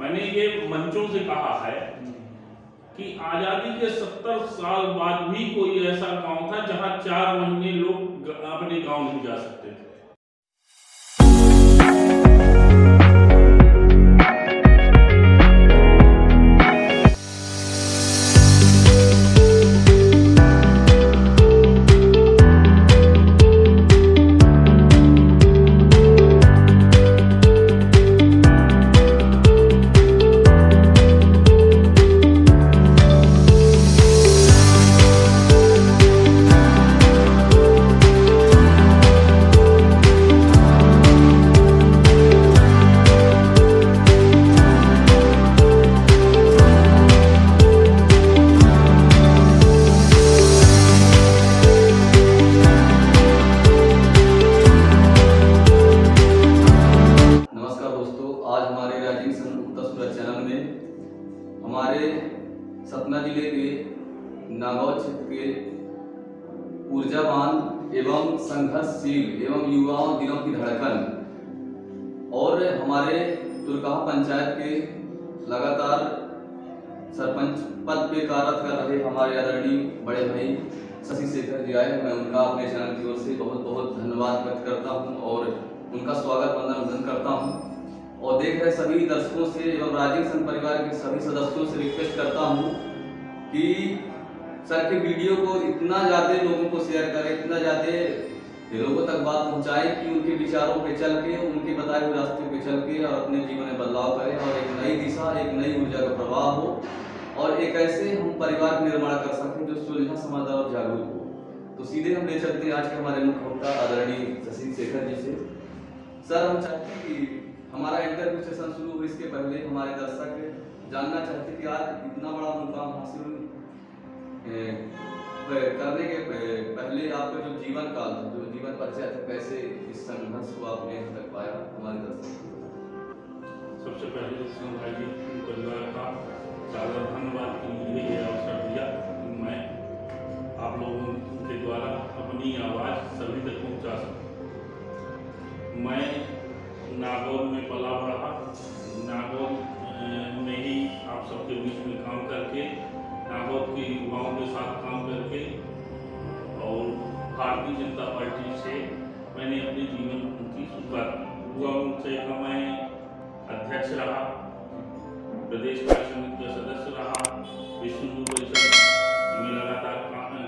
मैंने ये मंचों से कहा है कि आजादी के 70 साल बाद भी कोई ऐसा गांव था जहां 4 महीने लोग अपने गांव नहीं जा सकते थे। हमारे सतना जिले के नागौर क्षेत्र के ऊर्जावान एवं संघर्षशील एवं युवाओं दिनों की धड़कन और हमारे तुरकाहा पंचायत के लगातार सरपंच पद पे कार्यरत कर रहे हमारे आदरणीय बड़े भाई शशि शेखर जी आए। मैं उनका अपने चैनल की ओर से बहुत बहुत धन्यवाद व्यक्त करता हूं और उनका स्वागत वंदन करता हूं और देख रहे सभी दर्शकों से एवं राजीव संघ परिवार के सभी सदस्यों से रिक्वेस्ट करता हूं कि सर के वीडियो को इतना ज़्यादा लोगों को शेयर करें, इतना ज़्यादा लोगों तक बात पहुंचाएं कि उनके विचारों पे चल के, उनके बताए हुए रास्ते पे चल के और अपने जीवन में बदलाव करें और एक नई दिशा, एक नई ऊर्जा का प्रवाह हो और एक ऐसे हम परिवार निर्माण कर सकें जो सुलझा, समझदार और जागरूक हो। तो सीधे हम ले चलते हैं आज के हमारे मुख्य वक्ता आदरणीय शशि शेखर जी से। सर, हम चाहते हैं कि हमारा इंटरव्यू सेशन शुरू हो इसके पहले हमारे दर्शक जानना चाहते कि आज इतना बड़ा मुकाम हासिल करने के पहले आपका जो जीवन काल था, जो जीवन परिचय था, कैसे इस संघर्ष को आपने यहाँ तक पाया, हमारे दर्शक। सबसे पहले संभाजी परिवार का सादर धन्यवाद कि मुझे ये अवसर दिया। मैं आप लोगों के द्वारा अपनी आवाज़ सभी तक पहुँचा सकूँ। मैं नागौर में पला बढ़ा, नागौर में ही आप सबके बीच में काम करके, नागौर के युवाओं के साथ काम करके और भारतीय जनता पार्टी से मैंने अपने जीवन की शुरुआत की। युवा मोर्चे का मैं अध्यक्ष रहा, प्रदेश कार्य समिति का सदस्य रहा, विश्व हिंदू परिषद में लगातार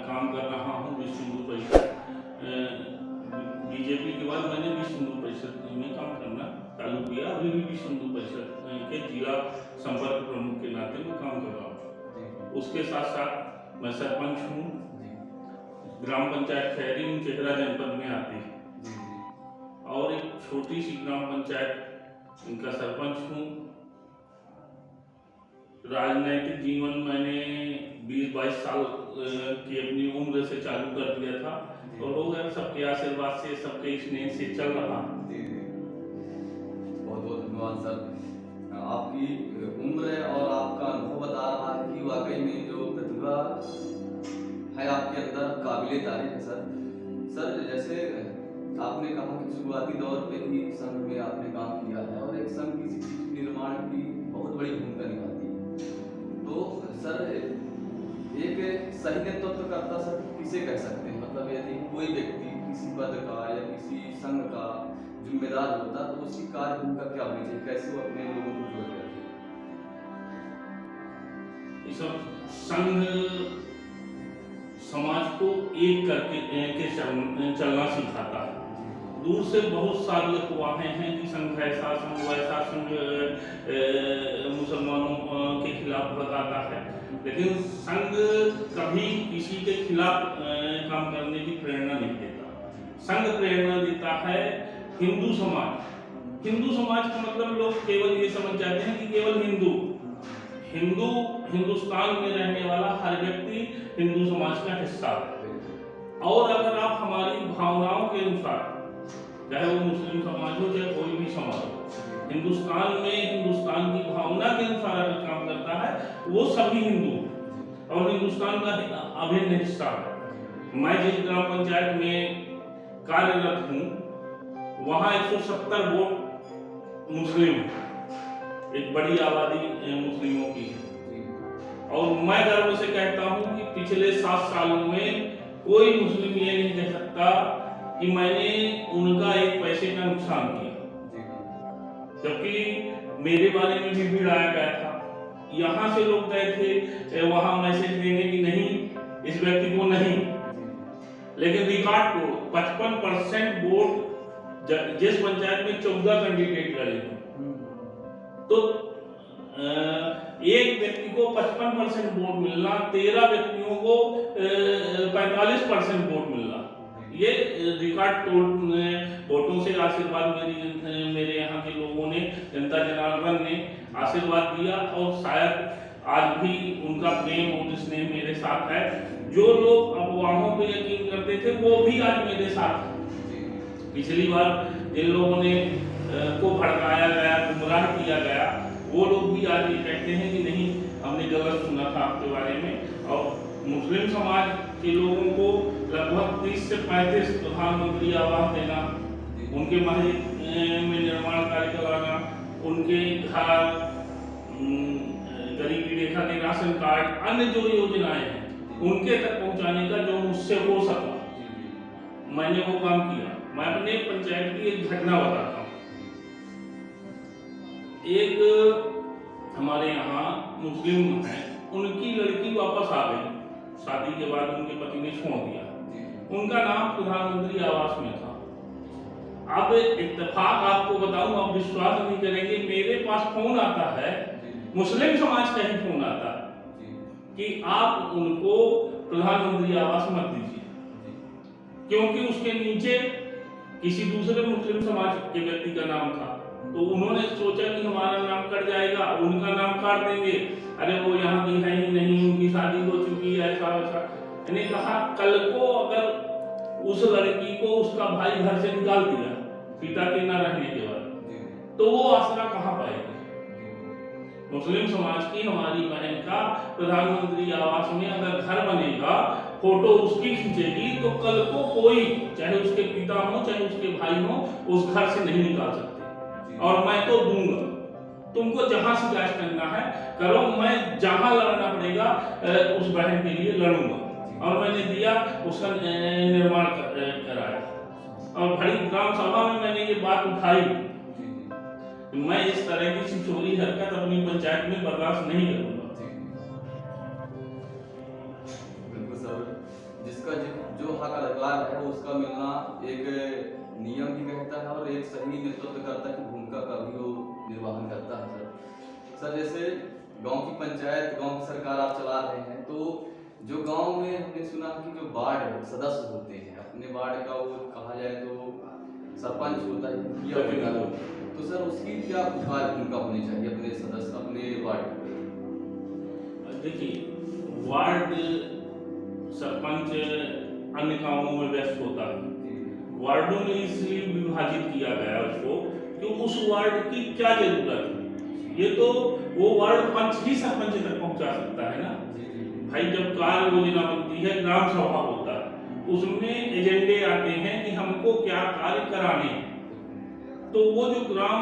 काम कर रहा हूँ। विश्व हिंदू परिषद बीजेपी के बाद मैंने विश्व हिंदू परिषद में काम करना चालू किया। अभी भी विश्व हिंदू परिषद के जिला संपर्क प्रमुख के नाते में काम कर रहा हूँ। उसके साथ साथ मैं सरपंच हूँ, ग्राम पंचायत खैरी चेहरा जनपद में आती है और एक छोटी सी ग्राम पंचायत इनका सरपंच हूँ। राजनैतिक जीवन मैंने 20-22 साल की अपनी उम्र से चालू कर दिया था और हो गया, सबके आशीर्वाद से, सबके स्नेह से चल रहा। बहुत बहुत धन्यवाद सर। आपकी उम्र और आपका अनुभव बता रहा है कि वाकई में जो प्रतिभा है आपके अंदर काबिले तारीफ है सर। सर, जैसे आपने कहा कि शुरुआती दौर पे ही संघ में आपने काम किया है और एक संघ किसी चीज के निर्माण की बहुत बड़ी भूमिका निभाती है। तो सर, एक सही नेतृत्वकर्ता सर किसे कह सकते हैं? मतलब यदि कोई व्यक्ति किसी पद का या किसी संघ का जिम्मेदार होता तो उसकी कार्य भूमिका क्या होनी चाहिए, कैसे वो अपने लोगों को जोड़ करते? संघ समाज को एक करके चलना सिखाता है। दूर से बहुत सारी अफवाहें हैं कि संघ ऐसा, संघ वैसा, संघ मुसलमानों के खिलाफ बताता है, लेकिन संघ कभी किसी के खिलाफ काम करने की प्रेरणा नहीं देता। संघ प्रेरणा देता है हिंदू समाज। हिंदू समाज का मतलब लोग केवल ये समझ जाते हैं कि केवल हिंदू हिंदुस्तान में रहने वाला हर व्यक्ति हिंदू समाज का हिस्सा है। और अगर आप हमारी भावनाओं के अनुसार, चाहे वो मुस्लिम समाज हो चाहे कोई भी समाज हो, हिंदुस्तान में हिंदुस्तान की भावना के अनुसार अगर काम करता है वो सभी हिंदू और हिंदुस्तान का अभिन्न हिस्सा है। मैं जिस ग्राम पंचायत में कार्यरत हूँ वहाँ 170 वोट मुस्लिम एक बड़ी आबादी मुस्लिमों की है। और मैं गर्व से कहता हूं कि पिछले 7 सालों में कोई मुस्लिम ये नहीं कह सकता कि मैंने उनका एक पैसे का नुकसान किया, जबकि मेरे बारे में भी भीड़ आया गया था। यहाँ से लोग गए थे वहां मैसेज देने की नहीं, इस व्यक्ति को नहीं, लेकिन रिकॉर्ड को 55% वोट जिस पंचायत में 14 कैंडिडेट लड़े थे, तो एक व्यक्ति को 55% वोट मिलना, 13 व्यक्तियों को 45% वोट मिलना, ये रिकॉर्ड वोटों से आशीर्वाद मेरे यहाँ के लोगों ने, जनता जनार्दन ने आशीर्वाद दिया। और शायद आज भी उनका प्रेम और स्नेह मेरे साथ है। जो लोग अफवाहों पे यकीन करते थे वो भी आज मेरे साथ है। पिछली बार जिन लोगों ने को भड़काया गया, गुमराह किया गया, वो लोग भी आज ये कहते हैं कि नहीं, हमने गलत सुना था आपके बारे में। और मुस्लिम समाज के लोगों को लगभग 30 से 35 प्रधानमंत्री आवास देना, उनके मस्जिद में निर्माण कार्य कराना, उनके घर, गरीबी रेखा के राशन कार्ड, अन्य जो योजनाएं हैं उनके तक पहुंचाने का जो मुझसे हो सका मैंने वो काम किया। मैं अपने पंचायत की एक घटना बताता हूँ। एक हमारे यहाँ मुस्लिम है, उनकी लड़की वापस आ गई, शादी के बाद उनके पति ने छोड़ दिया। उनका नाम प्रधानमंत्री आवास में था। अब इत्तेफाक आपको बताऊं, आप विश्वास नहीं करेंगे, मेरे पास फोन आता है, मुस्लिम समाज का ही फोन आता है कि आप उनको प्रधानमंत्री आवास मत दीजिए, क्योंकि उसके नीचे किसी दूसरे मुस्लिम समाज के व्यक्ति का नाम था। तो उन्होंने सोचा कि हमारा नाम कट जाएगा, उनका नाम काट देंगे, अरे वो यहाँ की है ही नहीं, उनकी शादी हो चुकी है, ऐसा वैसा। मैंने कहा कल को अगर उस लड़की को उसका भाई घर से निकाल दिया पिता के न रहने के बाद, तो वो आसरा कहाँ पाएगी? मुस्लिम समाज की हमारी बहन का प्रधानमंत्री आवास में अगर घर बनेगा, फोटो उसकी खींचेगी, तो कल को कोई, चाहे उसके पिता हो चाहे उसके भाई हो, उस घर से नहीं निकाल सकते। और मैं तो दूंगा, तुमको जहां शिकायत करना है करो, मैं जहां लड़ना पड़ेगा उस बहन के लिए लड़ूंगा। और मैंने दिया, उसका निर्माण कराया। और बड़ी ग्राम सभा में मैंने ये बात उठाई, मैं इस तरह की छिछोरी हरकत अपनी पंचायत में बर्दाश्त नहीं करूंगा। बिल्कुल सर, जिसका जो हक अधिकार है उसका मिलना एक नियम भी कहता है और एक सही नेतृत्वकर्ता की भूमिका का भी वो निर्वहन करता है। सर जैसे गांव की पंचायत, गांव की सरकार आप चला रहे हैं, तो जो गांव में हमने सुना कि जो वार्ड सदस्य होते हैं, अपने वार्ड का वो कहा जाए तो सरपंच होता है, तो सर उसकी क्या कार्य भूमिका होनी चाहिए अपने सदस्य, अपने वार्ड? देखिए, वार्ड सरपंच अन्य कामों में व्यस्त होता है। वार्डों में इसलिए विभाजित किया गया उसको कि उस वार्ड की क्या जरूरत है, ये तो वो वार्ड पंच ही सरपंच तक पहुंचा सकता है ना भाई। जब कार्य योजना बनती है, ग्राम सभा होता है, उसमें एजेंडे आते हैं कि हमको क्या कार्य कराने हैं, तो वो जो ग्राम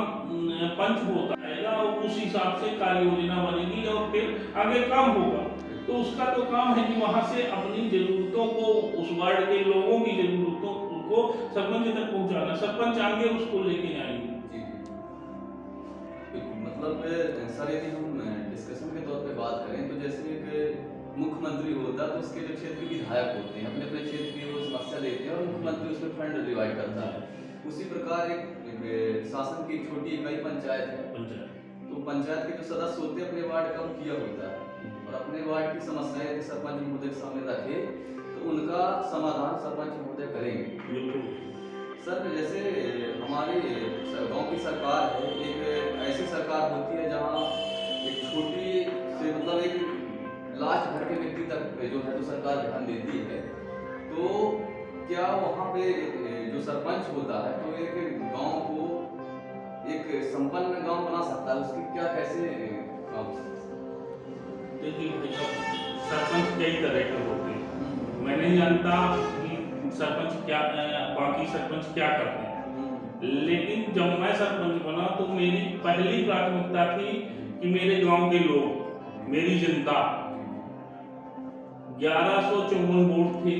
पंच होता है उस हिसाब से कार्य योजना बनेगी और फिर आगे काम होगा। तो उसका तो काम है कि वहां से अपनी जरूरतों को, उस वार्ड के लोगों की जरूरतों को सरपंच तक पहुंचाना, सरपंच आगे उसको लेके जाएंगे। मतलब सर यदि हम डिस्कशन के तौर पे बात करें तो जैसे एक मुख्यमंत्री होता है तो उसके जो क्षेत्र के विधायक होते हैं अपने अपने क्षेत्र की वो समस्या देते हैं और मुख्यमंत्री उसमें फंड डिवाइड करता है। उसी प्रकार एक शासन की छोटी इकाई पंचायत है, तो पंचायत के जो सदस्य होते हैं अपने वार्ड का मुखिया होता है और अपने वार्ड की समस्याएं यदि सरपंच महोदय के सामने रखे तो उनका समाधान सरपंच महोदय करेंगे। सर जैसे हमारी गांव की सरकार है, एक ऐसी सरकार होती है जहां एक छोटी से मतलब एक लास्ट घर के व्यक्ति तक जो है तो सरकार ध्यान देती है, तो क्या वहां पे जो सरपंच होता है तो एक गांव को एक संपन्न गांव बना सकता है, उसकी क्या कैसे काम? देखिए, सरपंच कई तरह के होते हैं, मैं नहीं जानता कि सरपंच क्या, बाकी सरपंच क्या करते हैं, लेकिन जब मैं सरपंच बना तो मेरी पहली प्राथमिकता थी कि मेरे गांव के लोग, मेरी जनता, 1154 वोट थे,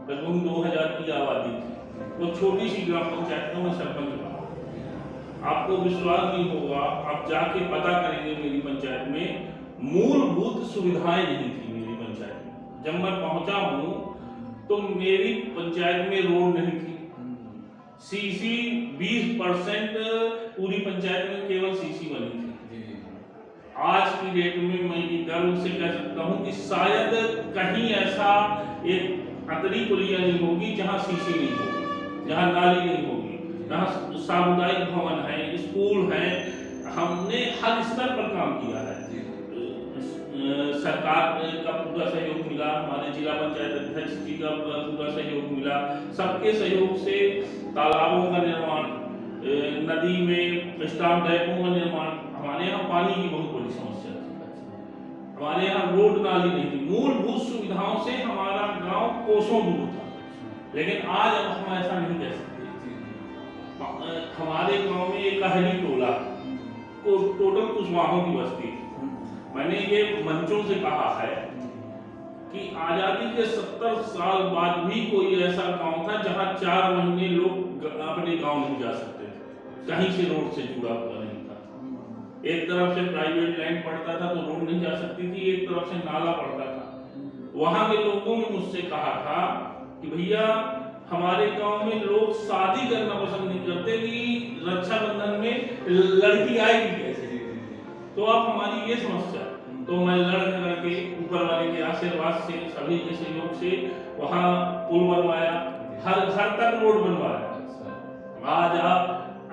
लगभग 2000 की आबादी थी, वो छोटी सी ग्राम पंचायत में मैं सरपंच बना। आपको विश्वास नहीं होगा, आप जाके पता करेंगे मेरी पंचायत में मूलभूत सुविधाएं नहीं थी मेरी पंचायत में। जब मैं पहुंचा हूं तो मेरी पंचायत में रोड नहीं थी, सीसी 20% पूरी पंचायत में केवल सीसी बनी थी। आज की डेट में मैं ये गर्व से कह सकता हूं कि शायद कहीं ऐसा एक अतरी पुलिया नहीं होगी जहां सीसी नहीं होगी, जहां नाली नहीं होगी, जहां सामुदायिक भवन है, स्कूल है। हमने हर स्तर पर काम किया है। सरकार का पूरा सहयोग मिला, हमारे जिला पंचायत अध्यक्ष जी का पूरा सहयोग मिला, सबके सहयोग से तालाबों का निर्माण, नदी में स्टाम डैमों का निर्माण। हमारे यहाँ पानी की बहुत बड़ी समस्या थी, हमारे यहाँ रोड नाली नहीं थी, मूलभूत सुविधाओं से हमारा गांव कोसों दूर था। लेकिन आज अब हम ऐसा नहीं कह सकते। हमारे गांव में एक अहली टोला, टोटल कुशवाहों की बस्ती। मैंने ये मंचों से कहा है कि आजादी के 70 साल बाद भी कोई ऐसा गांव था जहां 4 महीने लोग अपने गांव नहीं जा सकते थे, कहीं से रोड से जुड़ा हुआ नहीं था। एक तरफ से प्राइवेट लाइन पड़ता था तो रोड नहीं जा सकती थी, एक तरफ से नाला पड़ता था। वहां के लोगों ने मुझसे कहा था कि भैया हमारे गांव में लोग शादी करना पसंद नहीं करते कि रक्षाबंधन में लड़की आएगी कैसे। तो अब हमारी ये समस्या, तो मैं लड़ के ऊपर वाले के आशीर्वाद से, सभी के सहयोग से वहाँ पुल बनवाया, हर घर तक रोड बनवाया। आज आप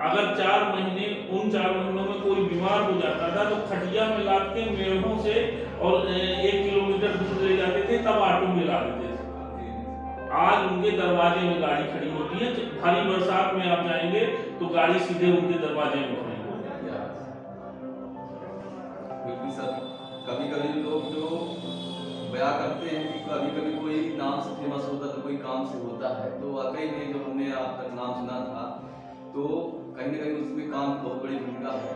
अगर 4 महीने, उन 4 महीनों में कोई बीमार हो जाता था तो खटिया में लाद के मेढ़ों से और 1 किलोमीटर दूर ले जाते थे, तब ऑटो में ला देते थे। आज उनके दरवाजे में गाड़ी खड़ी होती है, भारी बरसात में आप जाएंगे तो गाड़ी सीधे उनके दरवाजे में खड़ी होती है। बिल्कुल सर, कभी कभी लोग जो बयां करते हैं कि कभी कभी कोई नाम से फेमस होता है तो कोई काम से होता है, तो वाकई में जो हमने आप तक नाम सुना था तो कहीं ना कहीं उसमें काम की बहुत बड़ी भूमिका है।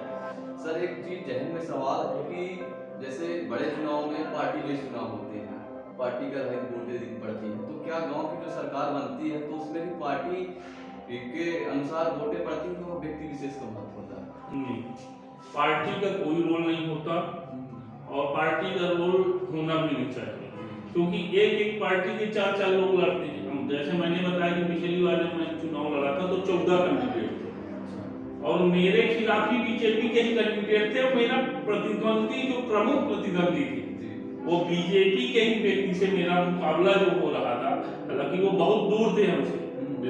सर एक चीज जहन में सवाल है कि जैसे बड़े चुनाव में पार्टी बेस्ड चुनाव होते हैं, पार्टी का रहित वोटें देनी पड़ती है, तो क्या गांव की जो सरकार बनती है तो उसमें भी पार्टी के अनुसार वोटें पड़ती हैं, तो व्यक्ति विशेष का महत्व होता है? नहीं, पार्टी का कोई रोल नहीं होता और पार्टी का रोल होना भी नहीं चाहिए, क्योंकि एक पार्टी के 4 लोग लड़ते हैं। जैसे मैंने बताया कि पिछली बार जब मैं चुनाव लड़ा था तो 14 कैंडिडेट थे और मेरे खिलाफ ही बीजेपी के ही कैंडिडेट थे और मेरा प्रतिद्वंदी जो प्रमुख प्रतिद्वंदी थे वो बीजेपी के ही व्यक्ति से मेरा मुकाबला जो हो रहा था। हालांकि वो बहुत दूर थे हमसे,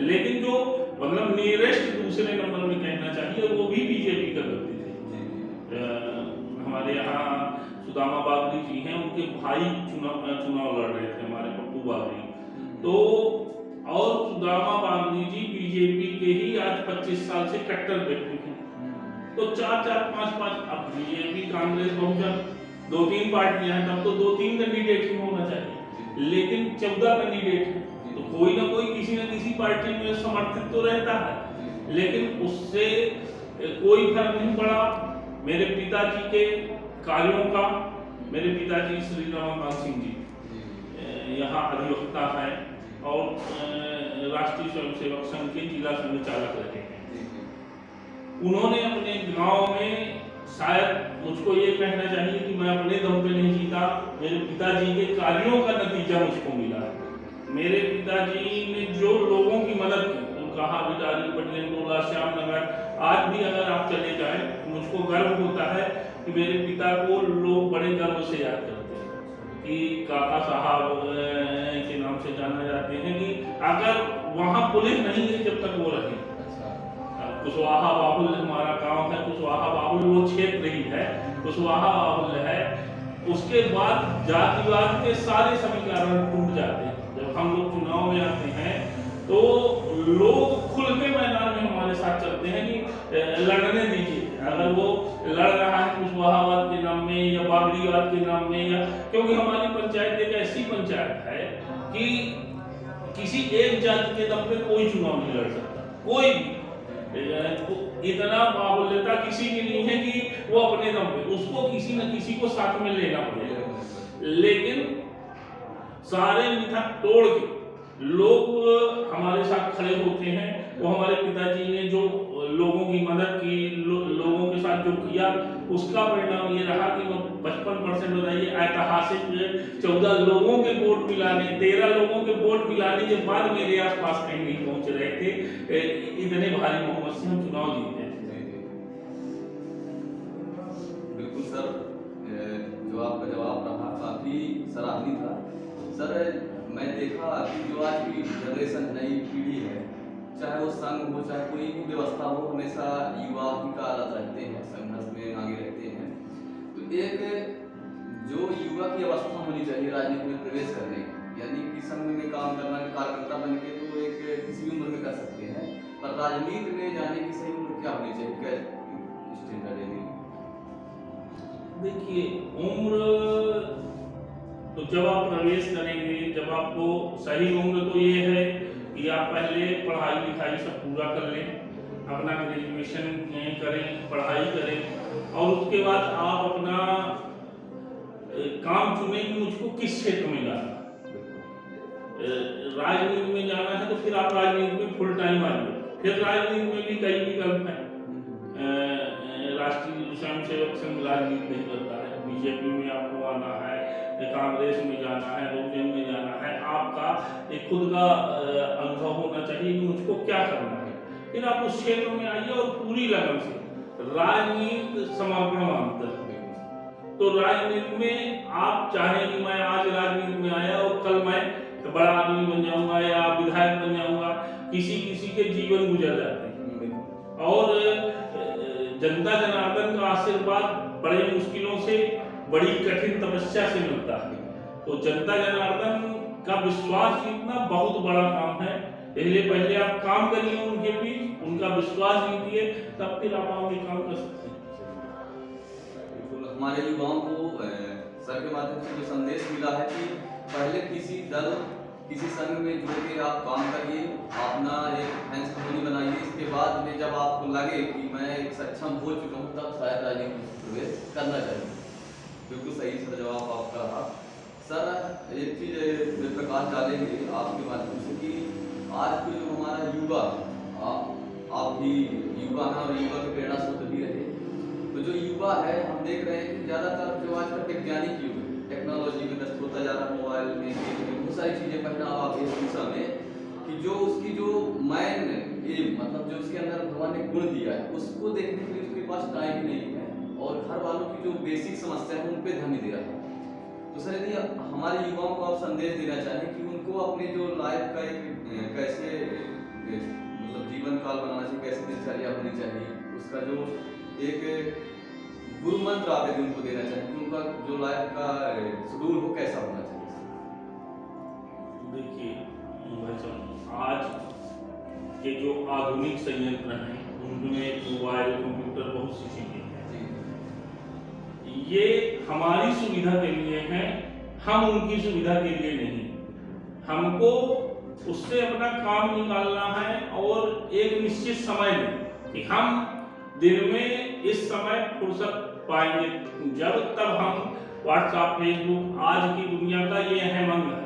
लेकिन जो मतलब नियरेस्ट दूसरे नंबर में कहना चाहिए वो भी बीजेपी का व्यक्ति थे। हमारे यहाँ सुदामा बागड़ी जी हैं, उनके भाई चुनाव लड़ रहे थे, हमारे पप्पू बागड़ी। तो और सुदामा बागड़ी जी बीजेपी के ही आज 25 साल से कट्टर व्यक्ति हैं। तो 4-4, 5-5, अब बीजेपी, कांग्रेस, बहुजन 2-3 पार्टियां हैं, तब तो 2-3 कैंडिडेट ही होना चाहिए, लेकिन 14 कैंडिडेट हैं, तो कोई ना कोई किसी न किसी पार्टी में समर्थित तो रहता है, लेकिन उससे कोई फर्क नहीं पड़ा। मेरे पिताजी के कार्यों का, मेरे पिताजी श्री रमाकांत सिंह जी यहाँ अधिवक्ता है और राष्ट्रीय स्वयंसेवक संघ के जिला संचालक रहे हैं। उन्होंने अपने गांव में, शायद मुझको ये कहना चाहिए कि मैं अपने दम पे नहीं जीता, मेरे पिताजी के कार्यों का नतीजा मुझको मिला है। मेरे पिताजी ने जो लोगों की मदद की, कहा बिटारी, पटेल टोला, श्याम नगर, आज भी अगर आप चले जाएं तो मुझको गर्व होता है कि मेरे पिता को लोग बड़े गर्व से याद करते हैं कि काका साहब के नाम से जाना जाते हैं। कि अगर वहाँ पुलिस नहीं गई जब तक वो रहे, कुशवाहा बाहुल्य हमारा गांव है, कुशवाहा बाहुल्य वो क्षेत्र ही है, कुशवाहा बाहुल्य है, उसके बाद जातिवाद के सारे समीकरण टूट जाते हैं। जब हम लोग चुनाव में आते हैं तो लोग खुल के मैदान में हमारे साथ चलते हैं कि लड़ने दीजिए। अगर वो लड़ रहा है कुशवाहावाद के नाम में या बागड़ीवाद के नाम में, या क्योंकि हमारी पंचायत एक ऐसी पंचायत है कि किसी एक जाति के दम पे कोई चुनाव नहीं लड़ सकता, कोई भी। तो इतना बाहुल्यता किसी की नहीं है कि वो अपने दम पे, उसको किसी न किसी को साथ में लेना पड़ेगा। लेकिन सारे मिथक तोड़ के लोग हमारे साथ खड़े होते हैं। वो हमारे पिताजी ने जो लोगों की मदद की, लोगों के साथ जो किया, उसका परिणाम ये रहा कि 55% बताइए ऐतिहासिक 14 लोगों के वोट मिलाने, 13 लोगों के वोट मिलाने के बाद मेरे आसपास कहीं नहीं पहुंच रहे थे, इतने भारी बहुमत से हम चुनाव जीते थे। बिल्कुल सर, जो आपका जवाब रहा काफी सराहनीय था। सर मैं देखा कि जो आज की जनरेशन नई पीढ़ी है, चाहे वो संघ हो चाहे कोई भी व्यवस्था हो, हमेशा युवा ही का आदत रखते हैं, संघर्ष में आगे रहते हैं। तो एक जो युवा की अवस्था होनी चाहिए राजनीति में प्रवेश करने की, यानी कि संघ में काम करना, कार्यकर्ता बन के तो एक किसी भी उम्र में कर सकते हैं, पर राजनीति में जाने की सही उम्र क्या होनी चाहिए, क्या स्टैंडर्ड है? देखिए, उम्र तो जब आप प्रवेश करेंगे, जब आपको सही उम्र तो ये है कि आप पहले पढ़ाई लिखाई सब पूरा कर लें, अपना ग्रेजुएशन करें, पढ़ाई करें, और उसके बाद आप अपना काम चुनें कि मुझको किस क्षेत्र में जाना है। राजनीति में जाना है तो फिर आप राजनीति में फुल टाइम आइए। फिर राजनीति में भी कई विकल्प हैं। राष्ट्रीय स्वयंसेवक संघ राजनीति नहीं करता है, बीजेपी में आपको आना है, कांग्रेस में जाना है, बहुजन में जाना है, आपका एक खुद का अनुभव होना चाहिए कि मुझको क्या करना है। फिर आप उस क्षेत्र में आइए और पूरी लगन से राजनीति समर्पण मांगता है। तो राजनीति में आप चाहें कि मैं आज राजनीति में आया और कल मैं बड़ा आदमी बन जाऊंगा या विधायक बन जाऊंगा, किसी किसी के जीवन गुजर जाते हैं। और जनता जनार्दन का आशीर्वाद बड़े मुश्किलों से, बड़ी कठिन तपस्या से मिलता है। तो जनता जनार्दन का विश्वास जीतना बहुत बड़ा काम है। इसलिए पहले आप काम करिए उनके बीच, उनका विश्वास जीतिए, तब फिर आप आगे काम कर सकते हैं। बिल्कुल, हमारे युवाओं को सर के माध्यम से जो संदेश मिला है कि पहले किसी दल, किसी संघ में जुड़ के आप काम करिए, अपना एक फैंस कम्युनिटी बनाइए, इसके बाद में जब आपको लगे कि मैं एक सक्षम हो चुका हूँ, तब शायद राजनीति में प्रवेश करना चाहिए। बिल्कुल सही सर जवाब आपका रहा। सर एक चीज़ प्रकाश डालेंगे आपके माध्यम से कि आज को जो हमारा युवा, आप भी युवा हैं और युवा के प्रेरणा स्रोत भी रहे, तो जो युवा है हम देख रहे हैं कि ज़्यादातर जो आज का वैज्ञानिक युग है, टेक्नोलॉजी में व्यस्त होता जा रहा है, मोबाइल में बहुत सारी चीज़ें, पहनावा, वेशभूषा में, कि जो उसकी जो मैन मतलब जो उसके अंदर भगवान ने गुण दिया है, उसको देखने के लिए उसके पास टाइम ही नहीं है, और घर वालों की जो बेसिक समस्या है उन पे ध्यान नहीं दे रहा है। तो सर यदि हमारे युवाओं को आप संदेश देना चाहें कि उनको अपने जो लाइफ का एक कैसे मतलब जीवन काल बनाना चाहिए, कैसे दिनचर्या होनी चाहिए, उसका जो एक गुरु मंत्र आप यदि उनको देना चाहें कि उनका जो लाइफ का शेड्यूल हो कैसा होना चाहिए? देखिए भाई साहब, आज के जो आधुनिक संयंत्र हैं उनमें मोबाइल, कंप्यूटर, बहुत सी चीजें हैं, ये हमारी सुविधा के लिए हैं, हम उनकी सुविधा के लिए नहीं। हमको उससे अपना काम निकालना है और एक निश्चित समय में कि हम दिन में इस समय फुर्सत पाएंगे, जब तब हम व्हाट्सएप, फेसबुक, आज की दुनिया का ये अहम अंग है।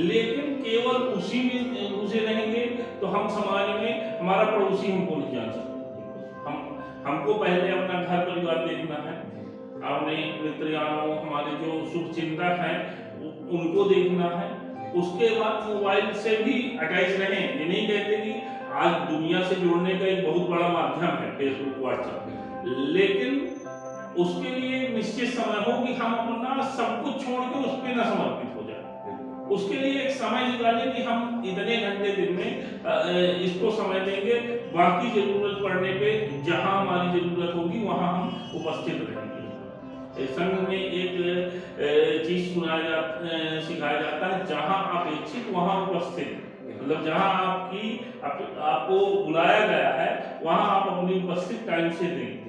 लेकिन केवल उसी में उसे रहेंगे तो हम समाज में, हमारा पड़ोसी हमको नहीं जान सकते। हमको पहले अपना घर परिवार देखना है, अपने मित्रयानों, हमारे जो शुभ चिंतक हैं उनको देखना है। उसके बाद मोबाइल से भी अटैच रहें। ये नहीं कहते कि आज दुनिया से जुड़ने का एक बहुत बड़ा माध्यम है फेसबुक, व्हाट्सएप, लेकिन उसके लिए निश्चित समय हो कि हम अपना सब कुछ छोड़ के उस पर न समर्पित हो जाए। उसके लिए एक समय निकालें कि हम इतने घंटे दिन में इसको समय देंगे, बाकी जरूरत पड़ने पे जहां हमारी जरूरत होगी वहां हम उपस्थित रहेंगे। संघ में एक चीज सिखाया जाता है, जहां आप इच्छित वहां उपस्थित, मतलब जहां आपको बुलाया गया है वहां आप अपनी उपस्थित टाइम से दें।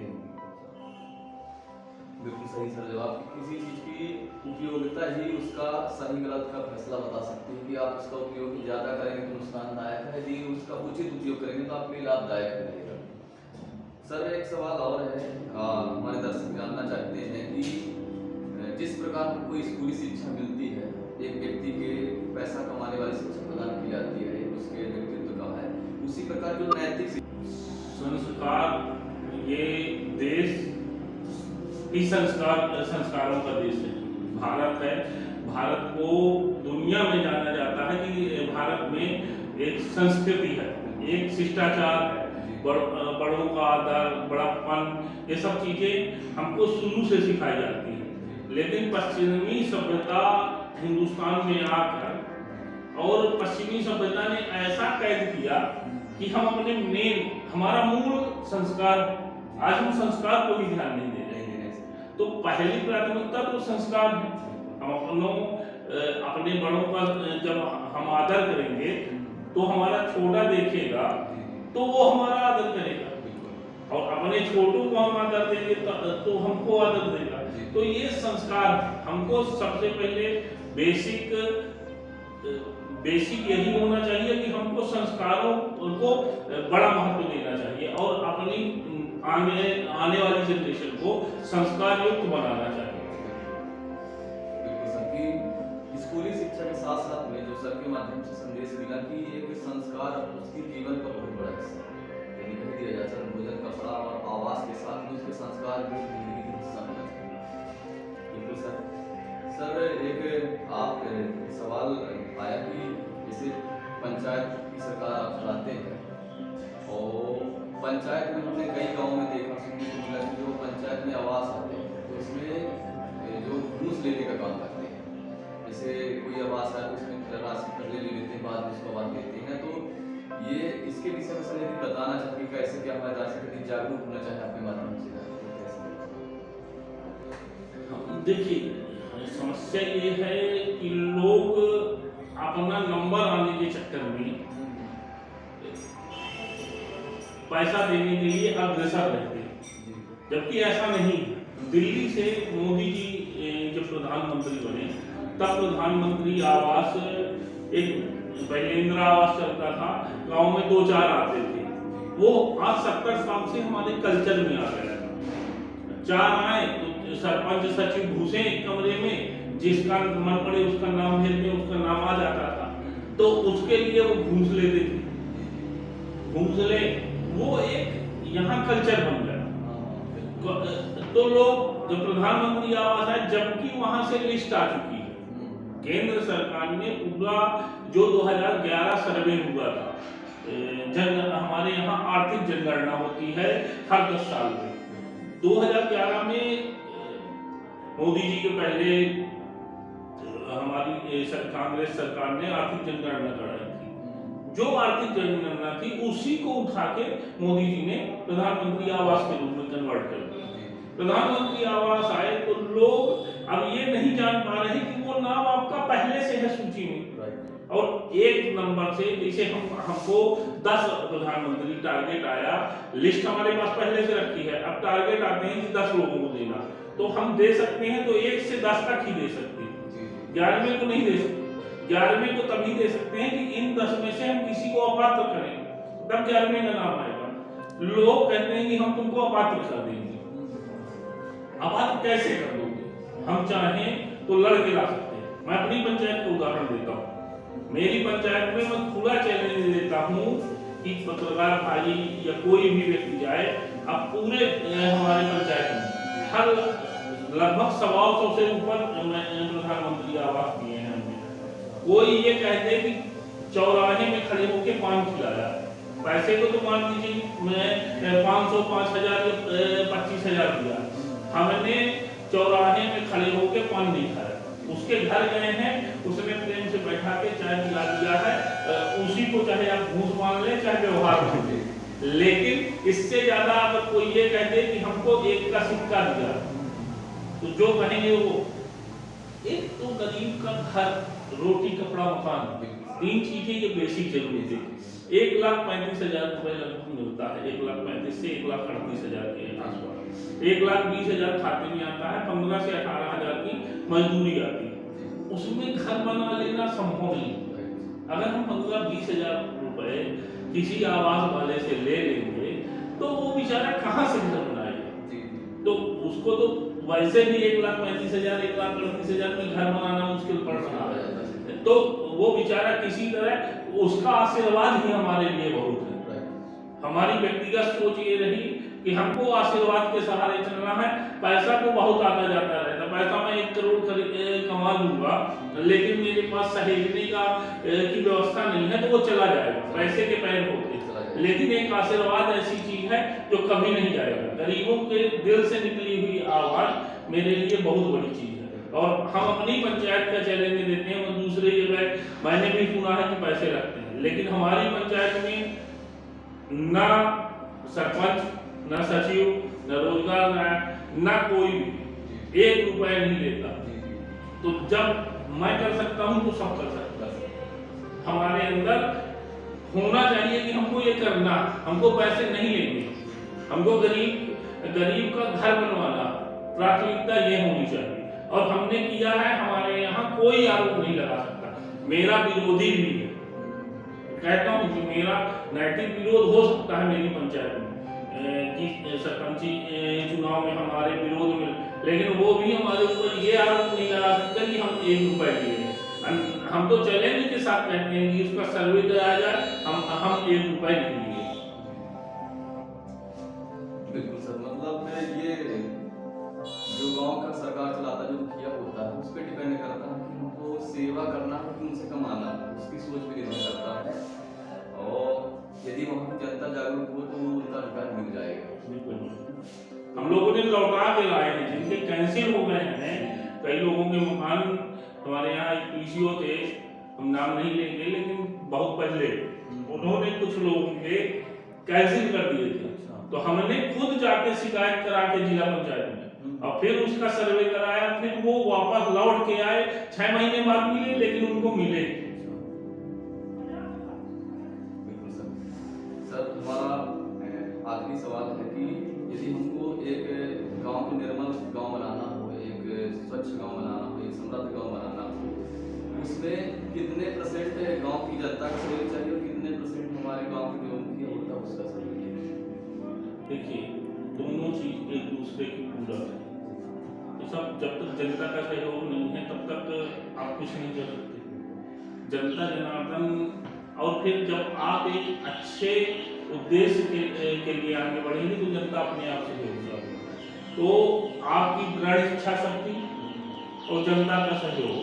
बिल्कुल सही सर जवाब। किसी चीज की उपयोगिता ही उसका सही गलत का फैसला बता सकती है कि आप उसका उपयोग ज्यादा करेंगे तो नुकसानदायक है, यदि उसका उचित उपयोग करेंगे तो आपके लिए लाभदायक रहेगा। सर एक सवाल और है, हमारे दर्शक जानना चाहते हैं कि जिस प्रकार हमको स्कूली शिक्षा मिलती है, एक व्यक्ति के पैसा कमाने वाली शिक्षा प्रदान की जाती है, उसके व्यक्तित्व का है, उसी प्रकार जो नैतिक संस्कार, ये देश ही संस्कारों का देश है। भारत है, भारत को दुनिया में जाना जाता है कि भारत में एक संस्कृति है, एक शिष्टाचार है, बड़ों का आदर, बड़प्पन, ये सब चीजें हमको शुरू से सिखाई जाती है। लेकिन पश्चिमी सभ्यता हिंदुस्तान में आकर और पश्चिमी सभ्यता ने ऐसा कैद किया कि हम अपने हमारा मूल संस्कार, आज हम संस्कार को भी ध्यान नहीं दे रहे हैं। तो पहली प्राथमिकता तो संस्कार है। हम अपने बड़ों का जब हम आदर करेंगे तो हमारा छोटा देखेगा तो वो हमारा आदर करेगा, और अपने छोटों को हम आदर देंगे तो हमको आदर देगा। तो ये संस्कार हमको सबसे पहले बेसिक यही होना चाहिए कि हमको संस्कारों को बड़ा महत्व देना चाहिए और अपनी आने वाली जनरेशन को संस्कार युक्त बनाना चाहिए। बिल्कुल सर, कि स्कूली शिक्षा के साथ साथ में जो सर के माध्यम से संदेश मिला कि एक संस्कार उसके जीवन का बहुत बड़ा हिस्सा है, यदि कह दिया जाए सर भोजन कपड़ा और आवास के साथ में उसके संस्कार भी जिंदगी का हिस्सा होना चाहिए। बिल्कुल सर एक आप सवाल आया कि जैसे पंचायत की सरकार आप चलाते हैं और पंचायत में हमने कई गाँव में देखा, सुनने को मिला कि जो पंचायत में आवास आते हैं तो उसमें जो घूस लेने का काम करते हैं, जैसे कोई आवास है तो उसमें राशि पहले ले लेते हैं, बाद में उसको आवास देते हैं। तो ये इसके विषय में सर यदि बताना चाहिए कैसे क्या हमारे राशि प्रति जागरूक होना चाहिए आपके माध्यम से। देखिए, समस्या ये है कि लोग अपना नंबर आने के चक्कर में पैसा देने के लिए अग्रसर रहते हैं, जबकि ऐसा नहीं। दिल्ली से मोदी जी जब प्रधानमंत्री बने तब प्रधानमंत्री आवास, एक पहले इंदिरा आवास चलता था, गांव में 2-4 आते थे, वो आज 70 साल से हमारे कल्चर में आ गया था। 4 आए तो सरपंच सचिव घुसे एक कमरे में, जिसका मन पड़े उसका नाम भेज दें, उसका नाम आ जाता था, तो उसके लिए वो घूस लेते थे। घूस ले, वो एक यहाँ कल्चर बन गया। तो लोग जब प्रधानमंत्री आवास है, जबकि वहां से लिस्ट आ चुकी है, केंद्र सरकार ने पूरा जो 2011 सर्वे हुआ था, हमारे यहाँ आर्थिक जनगणना होती है हर 10 साल में। 2011 में मोदी जी के पहले हमारी कांग्रेस सरकार ने आर्थिक जनगणना कराई थी। जो आर्थिक जनगणना थी उसी को उठा के मोदी जी ने प्रधानमंत्री आवास के रूप में कन्वर्ट कर दिया। प्रधानमंत्री आवास आए तो लोग अब ये नहीं जान पा रहे कि वो नाम आपका पहले से है सूची में, और एक नंबर से, जैसे हमको 10 प्रधानमंत्री टारगेट आया, लिस्ट हमारे पास पहले से रखी है, अब टारगेट आते हैं कि 10 लोगों को देना, तो हम दे सकते हैं तो 1 से 10 तक ही दे सकते हैं, 11वें को नहीं दे सकते। 11वें को तभी दे सकते हैं कि इन 10 में से हम किसी को अपात्र करें, तब 11वें का नाम आएगा। लोग कहते हैं कि हम तुमको अपात्र कर देंगे। अपात्र कैसे कर दोगे? हम चाहें तो लड़ के ला सकते हैं। मैं अपनी पंचायत का उदाहरण देता हूँ। मेरी पंचायत में मैं खुला चैलेंज देता हूँ कि पत्रकार भाई या कोई भी व्यक्ति जाए, अब पूरे हमारे पंचायत में हर लगभग 125 से ऊपर प्रधानमंत्री आवास दिए हैं हमने। कोई ये कहते कि चौराहे में खड़े होकर पान खिलाया, पैसे को तो मान लीजिए मैं 500, 5000 या 25,000 दिया, हमने चौराहे में खड़े होकर पान नहीं खाया। उसके घर गए हैं, उसने प्रेम से बैठा के चाय पिला दिया है, उसी को चाहे आप घूस मान ले चाहे व्यवहार मान ले। लेकिन इससे ज्यादा अगर कोई ये कहते कि हमको 1 का सिक्का दिया, तो जो कहेंगे वो, एक तो गरीब का घर, रोटी कपड़ा मकान, 3 चीजें ये बेसिक जरूरत है। 1,35,000 रुपए लगभग मिलता है, 1,35,000 से 1,38,000 के आसपास। 1,20,000 खाते में आता है, 15 से 18,000 की मजदूरी आती है, उसमें घर बना लेना संभव नहीं। अगर हम 15-20,000 रुपए किसी आवास वाले से ले लेंगे तो वो बेचारा कहाँ से घर बनाएगा? जी तो उसको तो वैसे भी 1,35,000 1,38,000 में घर बनाना मुश्किल पड़ रहा है। तो वो बेचारा किसी तरह, उसका आशीर्वाद ही हमारे लिए बहुत है। हमारी व्यक्तिगत सोच ये रही कि हमको आशीर्वाद के सहारे चलना है। पैसा तो बहुत आता जाता रहता, पैसा मैं 1 करोड़ कमा लूंगा, लेकिन मेरे पास सहेजने का की व्यवस्था नहीं है, तो वो चला जाएगा, पैसे के पैर होते। लेकिन एक आशीर्वाद ऐसी चीज है जो कभी नहीं जाएगा। गरीबों के दिल से निकली हुई आवाज मेरे लिए बहुत बड़ी चीज है। और हम अपनी पंचायत का चैलेंज देते हैं। और दूसरी जगह मैंने भी सुना है कि पैसे लगते हैं, लेकिन हमारी पंचायत में ना सरपंच, ना सचिव, ना रोजगार नायक, ना कोई भी 1 रुपया नहीं लेता। तो जब मैं कर सकता हूं तो सब कर सकता है। हमारे अंदर होना चाहिए कि हमको ये करना, हमको पैसे नहीं लेंगे, हमको गरीब का घर बनवाना, प्राथमिकता ये होनी चाहिए। और हमने किया है, हमारे यहाँ कोई आरोप नहीं लगा सकता। मेरा विरोधी भी है, कहता हूँ कि मेरा नैतिक विरोध हो सकता है मेरी पंचायत में कि सरपंची चुनाव में हमारे विरोध में, लेकिन वो भी हमारे ऊपर ये आरोप नहीं लगा सकते कि हम 1 रुपया लिए हैं। हम तो चैलेंज के साथ कहते हैं कि उसका सर्वे कराया जाए, हम 1 रुपया नहीं लिए। बिल्कुल सर, मतलब ये जो गांव का सरकार चलाता जो मुखिया होता है, उस पर डिपेंड करता है कि हमको सेवा करना है कि उनसे कमाना, उसकी सोच पे निर्भर करता है। और यदि वहाँ की जनता जागरूक हो तो उनका रिटर्न मिल जाएगा। बिल्कुल, हम लोगों ने लौटा के लाए हैं, जिनके कैंसिल हो गए हैं। कई लोगों के मकान, हमारे यहाँ एक पीसीओ थे, हम नाम नहीं लेंगे, लेकिन बहुत पहले उन्होंने कुछ लोगों के कैंसिल कर दिए थे। तो हमने खुद जाके शिकायत करा के जिला पंचायत में, और फिर उसका सर्वे कराया, फिर वो वापस लौट के आए। 6 महीने बाद मिले, लेकिन उनको मिले। बिल्कुल सर, हमारा आखिरी सवाल है कि यदि हमको एक गांव को निर्मल गांव बनाना हो, एक स्वच्छ गांव बनाना हो, एक समृद्ध गांव बनाना हो, उसमें कितने % गांव की जनता का सहयोग चाहिए और कितने % हमारे गांव के जो मुखिया होता है उसका सहयोग चाहिए? देखिए, दोनों चीज एक दूसरे की पूरक है। तो सब, जब तक जनता का सहयोग नहीं है तब तक आप कुछ नहीं कर सकते। जनता जनार्दन, और फिर जब आप एक अच्छे उद्देश्य के लिए आगे बढ़ेंगे तो जनता अपने आप से होगा। तो आपकी दृढ़ इच्छा शक्ति और जनता का सहयोग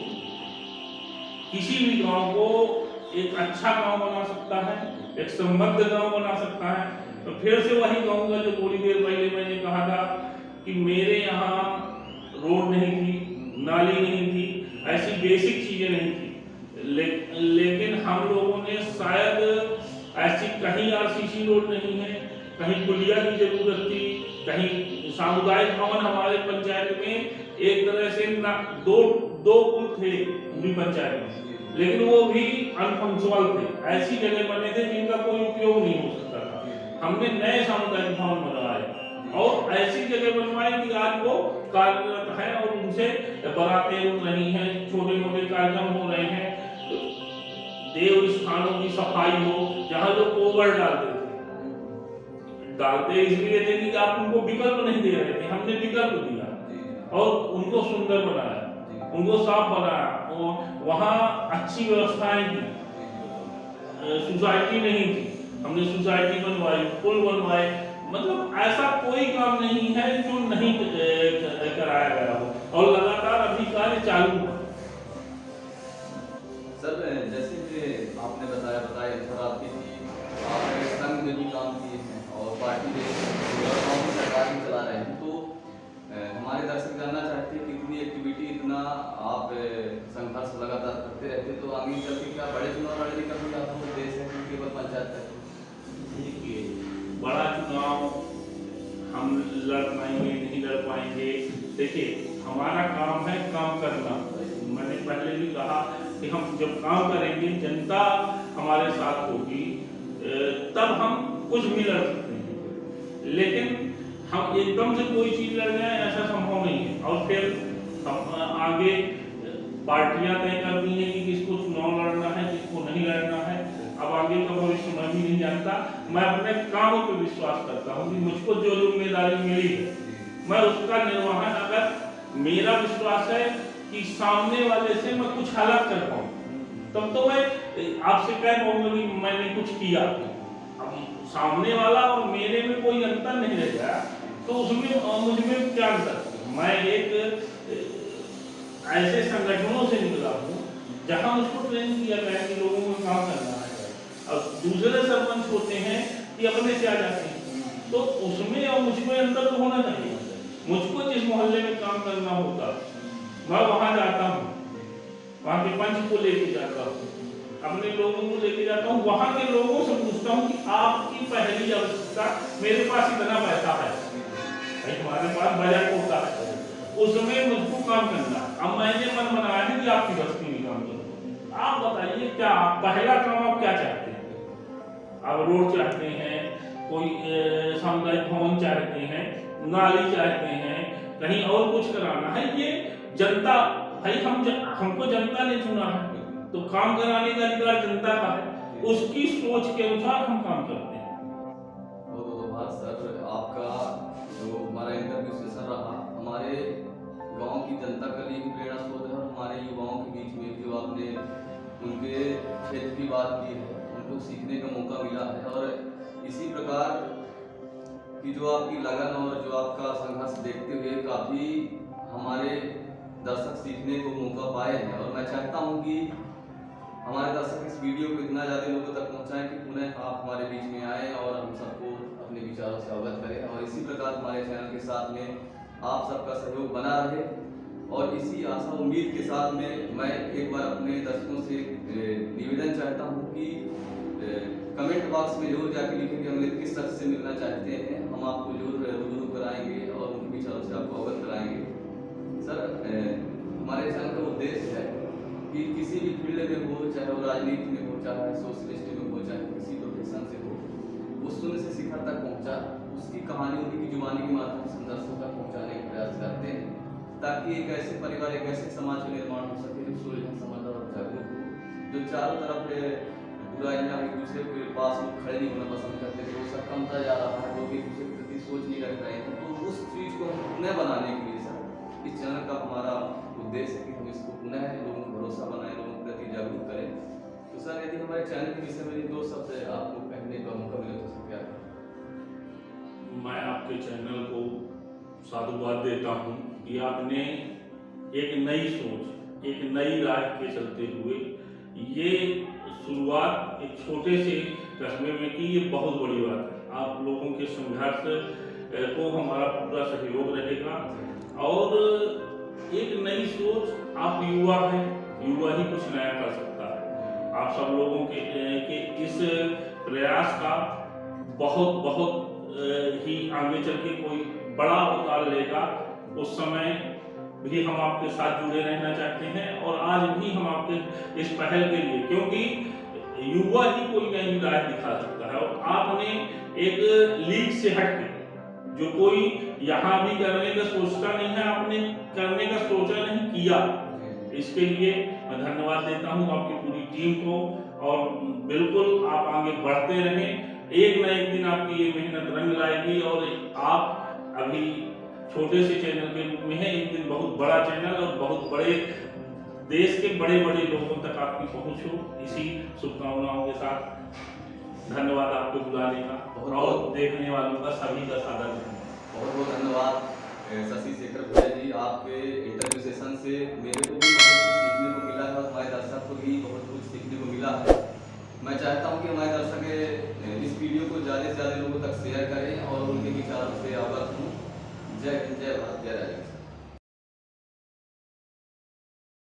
किसी भी गांव को एक अच्छा गांव बना सकता है, एक समृद्ध गांव बना सकता है। तो फिर से वही कहूँगा जो थोड़ी देर पहले मैंने कहा था कि मेरे यहाँ रोड नहीं थी, नाली नहीं थी, ऐसी बेसिक चीजें नहीं थी, लेकिन हम लोगों ने शायद ऐसी कहीं आरसीसी रोड नहीं है, कहीं पुलिया की जरूरत थी, कहीं सामुदायिक भवन हमारे पंचायत में एक तरह से ना दो पुल थे पूरी पंचायत में, लेकिन वो भी अनफंक्शनल थे। ऐसी जगह बने थे जिनका कोई उपयोग नहीं हो सकता था। हमने नए सामुदायिक भवन बनवाए और ऐसी जगह बनवाए कि आज वो कार्यरत है और उनसे बारातें उठ रही हैं, छोटे मोटे कार्यक्रम हो रहे हैं। देव स्थानों की सफाई हो, जहाँ लोग गोबर डालते इसलिए थे कि आप उनको विकल्प नहीं दे रहे थे, हमने विकल्प दिया और उनको सुंदर बनाया, उनको साफ बनाया, और वहाँ अच्छी व्यवस्थाएं की। सोसाइटी नहीं थी, हमने सोसाइटी बनवाई, पुल बनवाए। मतलब ऐसा कोई काम नहीं है जो नहीं कराया गया हो, और लगातार अभी कार्य चालू है। सर, जैसे कि आपने बताया सर, आपकी आपने संघ में भी काम किए हैं और पार्टी में सरकार भी चला रहे हैं, तो हमारे दर्शक जानना चाहते हैं कि इतनी एक्टिविटी, इतना आप संघर्ष लगातार करते रहते, तो आगे चल के क्या बड़े चुनाव लड़ने का भी आपका उद्देश्य है कि केवल पंचायत तक? देखिए, बड़ा चुनाव हम लड़ पाएंगे नहीं लड़ पाएंगे, देखिए हमारा काम है काम करना। मैंने पहले भी कहा कि हम जब काम करेंगे, जनता हमारे साथ होगी, तब हम कुछ भी लड़ सकते हैं। लेकिन हम एकदम से कोई चीज लड़ जाए ऐसा संभव नहीं है। और फिर हम आगे पार्टियां तय करती हैं कि किसको चुनाव लड़ना है, किसको नहीं लड़ना है। अब अब आगे का भविष्य मैं भी नहीं जानता। मैं अपने कामों पर विश्वास करता हूँ कि मुझको जो जिम्मेदारी मिली है मैं उसका निर्वहन, अगर मेरा विश्वास है कि सामने वाले से मैं कुछ अलग कर पाऊँ तब तो मैं आपसे कह पाऊंगा कि मैंने कुछ किया। अब सामने वाला और मेरे में कोई अंतर नहीं रह गया तो उसमें मुझमें क्या अंतर। मैं एक ऐसे संगठनों से निकला हूँ जहाँ मुझको ट्रेन किया गया कि लोगों को काम करना है, और दूसरे सरपंच होते हैं कि अपने से आ जाते हैं, तो उसमें और मुझमें अंतर तो होना चाहिए। मुझको जिस मोहल्ले में काम करना होता मैं वहाँ जाता हूँ, वहाँ के पंच को लेके जाता हूँ, अपने लोगों को लेके जाता हूँ, वहाँ के लोगों से पूछता हूँ कि आपकी पहली आवश्यकता, मेरे पास इतना पैसा है, हमारे पास बजट होता है, उसमें मुझको काम करना। अब मैंने मन बनाया है कि आपकी बस्ती में काम करूँ। आप बताइए क्या पहला काम आप क्या चाहते हैं? आप रोड चाहते हैं, कोई सामुदायिक भवन चाहते हैं, नाली चाहते हैं, कहीं और कुछ कराना है। ये जनता भाई, हमको जनता ने चुना है तो काम कराने का अधिकार जनता का है, उसकी सोच के अनुसार हम काम करते हैं। बहुत बहुत धन्यवाद सर, आपका जो हमारा इंटरव्यू सेशन रहा हमारे गांव की जनता के लिए भी प्रेरणा स्रोत है, और हमारे युवाओं के बीच में जो आपने उनके क्षेत्र की बात की है उनको सीखने का मौका मिला है, और इसी प्रकार की जो आपकी लगन और जो आपका संघर्ष देखते हुए काफ़ी हमारे दर्शक सीखने को मौका पाए हैं। और मैं चाहता हूं कि हमारे दर्शक इस वीडियो को इतना ज़्यादा लोगों तक पहुंचाएं कि पुनः आप हमारे बीच में आए और हम सबको अपने विचारों से अवगत करें, और इसी प्रकार हमारे चैनल के साथ में आप सबका सहयोग बना रहे। और इसी आशा उम्मीद के साथ में मैं एक बार अपने दर्शकों से निवेदन चाहता हूँ कि कमेंट बॉक्स में जरूर जाकर लिखें कि हम किस शख्स से मिलना चाहते हैं, हम आपको जरूर रूबरू कराएंगे और उनके विचारों से आपको अवगत कराएंगे। सर, हमारे चैनल का उद्देश्य है कि किसी भी फील्ड में हो, चाहे वो राजनीति में हो, चाहे सोशलिस्ट में हो, चाहे किसी प्रोफेशन से हो, वो शून्य से शिखर तक पहुंचा, उसकी कहानी उन्हीं की जुबानी के माध्यम से दर्शकों तक पहुंचाने का प्रयास करते हैं, ताकि एक ऐसे परिवार, एक ऐसे समाज का निर्माण हो सके जो सुलझन, समझदार और जागरूक हो, जो चारों तरफ बुराइयां एक दूसरे के पास लोग खड़े नहीं होना पसंद करते थे, वो सब कमता जा रहा है, लोग एक दूसरे के प्रति सोच नहीं रख रहे हैं। तो उस चीज़ को हम पुनः बनाने के लिए सर इस चैनल का हमारा उद्देश्य है कि हम इसको पुनः लोगों को भरोसा बनाएं, लोगों के प्रति जागरूक करें। तो सर, यदि हमारे चैनल के विषय में दो शब्द आपको कहने का मौका मिले तो सर क्या करें? मैं आपके चैनल को साधुवाद देता हूँ कि आपने एक नई सोच, एक नई राह के चलते हुए ये शुरुआत एक छोटे से कस्बे में की, ये बहुत बड़ी बात है। आप लोगों के संघर्ष को हमारा पूरा सहयोग रहेगा, और एक नई सोच, आप युवा हैं, युवा ही कुछ नया कर सकता है। आप सब लोगों के इस प्रयास का बहुत बहुत ही आगे चल के कोई बड़ा अवतार लेगा, उस समय भी हम आपके साथ जुड़े रहना चाहते हैं। और आज भी हम आपके इस पहल के लिए, क्योंकि युवा ही कोई नई राह दिखा सकता है, और आपने एक लीग से हटके जो कोई यहाँ भी करने का सोचता नहीं है, आपने करने का सोचा नहीं, किया। इसके लिए मैं धन्यवाद देता हूँ आपकी पूरी टीम को, और बिल्कुल आप आगे बढ़ते रहें। एक न एक दिन आपकी ये मेहनत रंग लाएगी, और आप अभी छोटे से चैनल के रूप में है, एक दिन बहुत बड़ा चैनल और बहुत बड़े देश के बड़े बड़े लोगों तक आपकी पहुंच हो। इसी शुभकामनाओं के साथ धन्यवाद आपको बुलाने का, और देखने वालों का सभी का सादर धन्यवाद। बहुत बहुत धन्यवाद शशि शेखर भैया जी, आपके इंटरव्यू सेशन से मेरे को भी बहुत कुछ सीखने को मिला है, और हमारे दर्शक को भी बहुत कुछ सीखने को मिला है। मैं चाहता हूं कि हमारे दर्शक इस वीडियो को ज़्यादा से ज़्यादा लोगों तक शेयर करें और उनके विचारों से अवगत हों,